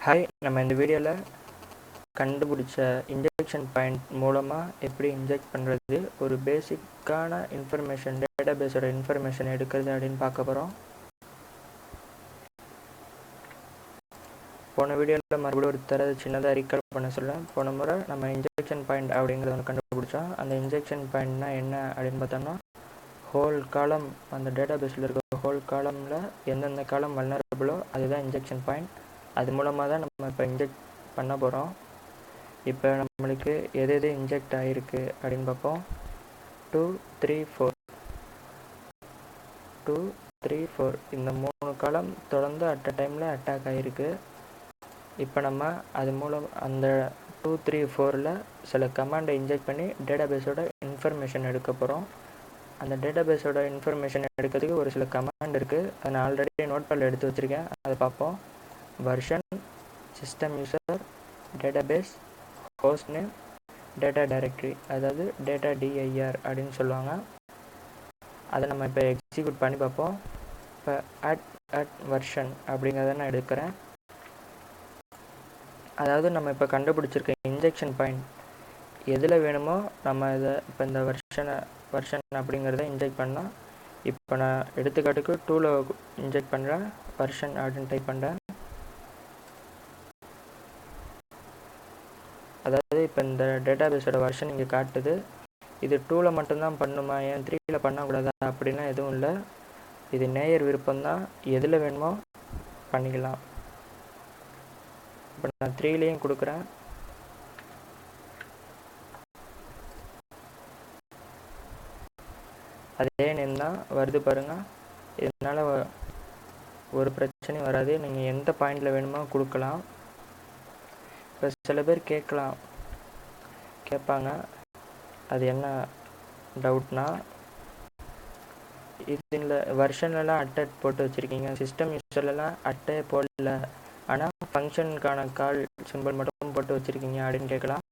Hi, நம்ம இந்த வீடியோவில் கண்டுபிடிச்ச இன்ஜெக்ஷன் பாயிண்ட் மூலமாக எப்படி இன்ஜெக்ட் பண்ணுறது, ஒரு பேசிக்கான இன்ஃபர்மேஷன், டேட்டாபேஸோட இன்ஃபர்மேஷன் எடுக்கிறது அப்படின்னு பார்க்க போகிறோம். போன வீடியோவில் மறுபடியும் ஒரு தடவை சின்னதாக ரீகால் பண்ண சொல்ல, போன முறை நம்ம இன்ஜெக்ஷன் பாயிண்ட் அப்படிங்கிறத ஒன்று கண்டுபிடிச்சோம். அந்த இன்ஜெக்ஷன் பாயிண்ட்னா என்ன அப்படின்னு பார்த்தோம்னா, ஹோல் காலம், அந்த டேட்டாபேஸில் இருக்க ஹோல் காலமில் எந்தெந்த காலம் வல்னரபிளோ அதுதான் இன்ஜெக்ஷன் பாயிண்ட். அது மூலமாக தான் நம்ம இப்போ இன்ஜெக்ட் பண்ண போகிறோம். இப்போ நம்மளுக்கு எது எது இன்ஜெக்ட் ஆகிருக்கு அப்படின்னு பார்ப்போம். 2, 3, 4 இந்த 3 காலம் தொடர்ந்து அட் அ டைமில் அட்டாக் ஆகிருக்கு. இப்போ நம்ம அது மூலம் அந்த 2, 3, 4ல் சில கமாண்டை இன்ஜெக்ட் பண்ணி டேட்டாபேஸோட இன்ஃபர்மேஷன் எடுக்க போகிறோம். அந்த டேட்டாபேஸோட இன்ஃபர்மேஷன் எடுக்கிறதுக்கு ஒரு சில கமாண்ட் இருக்குது. அதை நான் ஆல்ரெடி நோட்பேடில் எடுத்து வச்சுருக்கேன். அதை பார்ப்போம். Version, system user, database, host name, data directory, அதாவது டேட்டா டிஐஆர் அப்படின்னு சொல்லுவாங்க. அதை நம்ம இப்போ எக்ஸிக்யூட் பண்ணி பார்ப்போம். இப்போ அட் வெர்ஷன் அப்படிங்கிறத நான் எடுக்கிறேன். அதாவது நம்ம இப்போ கண்டுபிடிச்சிருக்க இன்ஜெக்ஷன் பாயிண்ட் எதில் வேணுமோ நம்ம இதை இப்போ இந்த வெர்ஷன் அப்படிங்கிறத இன்ஜெக்ட் பண்ணால், இப்போ நான் எடுத்துக்காட்டுக்கு 2ல் இன்ஜெக்ட் பண்ணுறேன். வெர்ஷன் அப்படின்னு டைப் பண்ணுறேன். அதாவது இப்போ இந்த டேட்டாபேஸோட வெர்ஷன் இங்கே காட்டுது. இது 2ல் மட்டும்தான் பண்ணுமா, ஏன் 3ல் பண்ணக்கூடாதா அப்படின்லாம் எதுவும் இல்லை. இது நேயர் விருப்பம்தான், எதில் வேணுமோ பண்ணிக்கலாம். இப்போ நான் 3லேயும் கொடுக்குறேன். அதே நேம் தான் வருது பாருங்கள். இதனால் ஒரு பிரச்சனையும் வராது. நீங்கள் எந்த பாயிண்டில் வேணுமோ கொடுக்கலாம். இப்போ சில பேர் கேட்பாங்க, அது என்ன டவுட்னா, இதில் வெர்ஷன்லலாம் அட்டட் போட்டு வச்சுருக்கீங்க, சிஸ்டம் யூஸர்லாம் அட்டை போடல, ஆனால் ஃபங்க்ஷனுக்கான கால் சிம்பிள் மட்டும் போட்டு வச்சுருக்கீங்க அப்படின்னு கேட்கலாம்.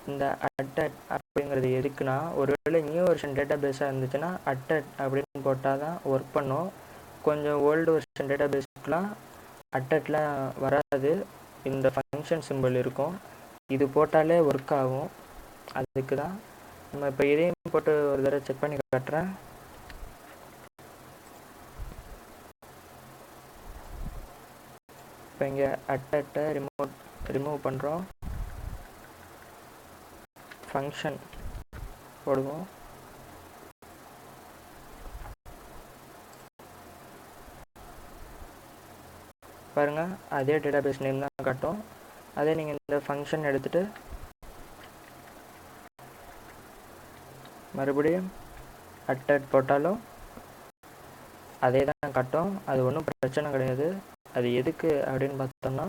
இந்த அட்டட் அப்படிங்கிறது எதுக்குன்னா, ஒருவேளை நியூ வெர்ஷன் டேட்டாபேஸாக இருந்துச்சுன்னா அட்டட் அப்படின்னு போட்டால் தான் ஒர்க் பண்ணும். கொஞ்சம் ஓல்டு வெர்ஷன் டேட்டாபேஸ்க்குலாம் அட்டட்லாம் வராது, இந்த ஃபங்க்ஷன் சிம்பிள் இருக்கும். இது போட்டாலே ஒர்க் ஆகும். அதுக்கு தான் நம்ம இப்போ இதையும் போட்டு ஒரு தடவை செக் பண்ணி காட்டுறேன். இப்போ இங்கே அட்டை ரிமூவ் பண்ணுறோம். ஃபங்க்ஷன் போடுவோம். பாருங்கள், அதே டேட்டாபேஸ் நேம் தான் காட்டும். அதே நீங்கள் இந்த ஃபங்க்ஷன் எடுத்துகிட்டு மறுபடியும் அட்டட் போட்டாலும் அதே தான் காட்டும். அது ஒன்றும் பிரச்சனை கிடையாது. அது எதுக்கு அப்படின்னு பார்த்தோம்னா,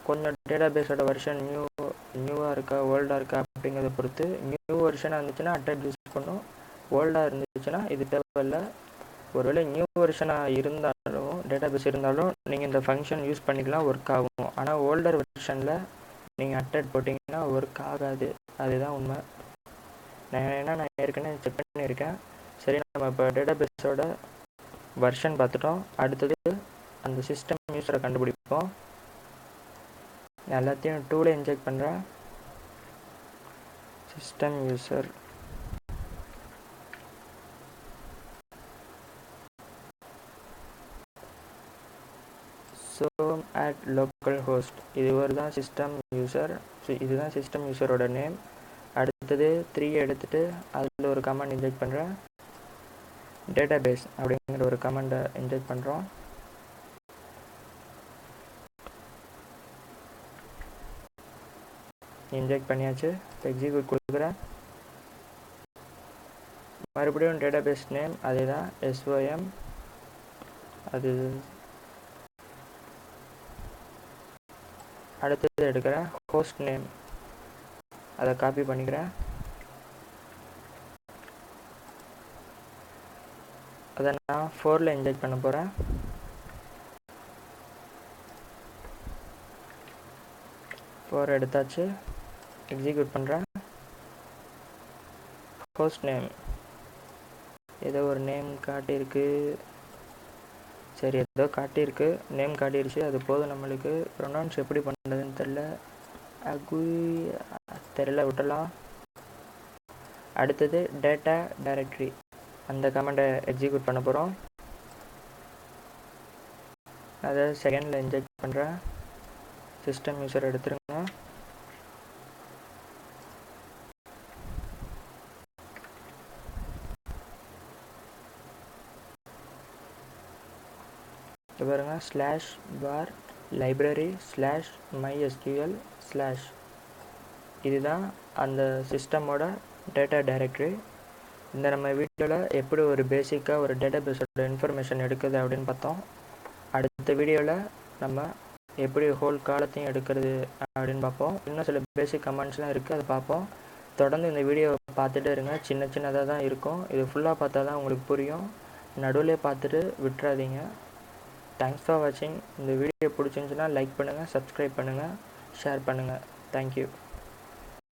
கொஞ்சம் டேட்டாபேஸோட வெர்ஷன் நியூவாக இருக்கா ஓல்டாக இருக்கா அப்படிங்கிறத பொறுத்து, நியூ வெர்ஷனாக இருந்துச்சுன்னா அட்டட் யூஸ் பண்ணும், ஓல்டாக இருந்துச்சுன்னா இது தேவையில்லை. ஒருவேளை நியூ வெர்ஷனாக இருந்தாலும் டேட்டாபேஸ் இருந்தாலும் நீங்கள் இந்த ஃபங்க்ஷன் யூஸ் பண்ணிக்கலாம், ஒர்க் ஆகும். ஆனால் ஓல்டர் வெர்ஷனில் நீங்கள் அட்டட் போட்டிங்கன்னா ஒர்க் ஆகாது. அதுதான் உண்மை. நான் ஏற்கனவே செக் பண்ணியிருக்கேன். சரி, நம்ம இப்போ டேட்டாபேஸோட வெர்ஷன் பார்த்துட்டோம். அடுத்தது அந்த சிஸ்டம் யூஸரை கண்டுபிடிப்போம். எல்லாத்தையும் 2ல் இன்ஜெக்ட் பண்ணுறேன். System user, at local host, இது தான் சிஸ்டம் யூசர். இதுதான் சிஸ்டம் யூசரோட நேம். அடுத்தது 3 எடுத்துகிட்டு அதில் ஒரு கமாண்ட் இன்ஜெக்ட் பண்ணுறேன். டேட்டாபேஸ் அப்படிங்கிற ஒரு கமாண்டை இன்ஜெக்ட் பண்ணுறோம். இன்ஜெக்ட் பண்ணியாச்சு. எக்ஸிக்யூட் கொடுக்குறேன். மறுபடியும் டேட்டாபேஸ் நேம் அதே தான், SOM. அது அடுத்தது எடுக்கிறேன். ஹோஸ்ட் நேம் அதை காப்பி பண்ணிக்கிறேன். அதை நான் 4ல் இன்ஜெக்ட் பண்ண போகிறேன். எடுத்தாச்சு. எக்ஸிக்யூட் பண்ணுறேன். ஹோஸ்ட் நேம் ஏதோ ஒரு நேம் காட்டியிருக்கு. சரி, ஏதோ காட்டியிருக்கு, நேம் காட்டிடுச்சு, அது போதும் நம்மளுக்கு. ப்ரொனவுன்ஸ் எப்படி பண்ணுறதுன்னு தெரில, தெரில, விட்டலாம். அடுத்தது டேட்டா டைரக்டரி, அந்த கமெண்டை எக்ஸிக்யூட் பண்ண போகிறோம். அதை செகண்டில் இன்ஜெக்ட் பண்ணுறேன். சிஸ்டம் யூஸர் எடுத்துருங்க. பாருங்க, /var library/mysql/ இதுதான் அந்த சிஸ்டமோட டேட்டா டைரக்டரி. இந்த நம்ம வீடியோவில் எப்படி ஒரு பேசிக்காக ஒரு டேட்டாபேஸோட இன்ஃபர்மேஷன் எடுக்குது அப்படின்னு பார்த்தோம். அடுத்த வீடியோவில் நம்ம எப்படி ஹோல் காலத்தையும் எடுக்கிறது அப்படின்னு பார்ப்போம். இன்னும் சில பேசிக் கமெண்ட்ஸ்லாம் இருக்குது, அதை பார்ப்போம். தொடர்ந்து இந்த வீடியோவை பார்த்துட்டே இருங்க. சின்ன சின்னதாக தான் இருக்கும், இது ஃபுல்லாக பார்த்தா தான் உங்களுக்கு புரியும். நடுவிலே பார்த்துட்டு விட்டுறாதீங்க. தேங்க்ஸ் ஃபார் வாட்சிங். இந்த வீடியோ பிடிச்சிருந்துச்சுன்னா லைக் பண்ணுங்கள், சப்ஸ்கிரைப் பண்ணுங்கள், ஷேர் பண்ணுங்கள். தேங்க்யூ.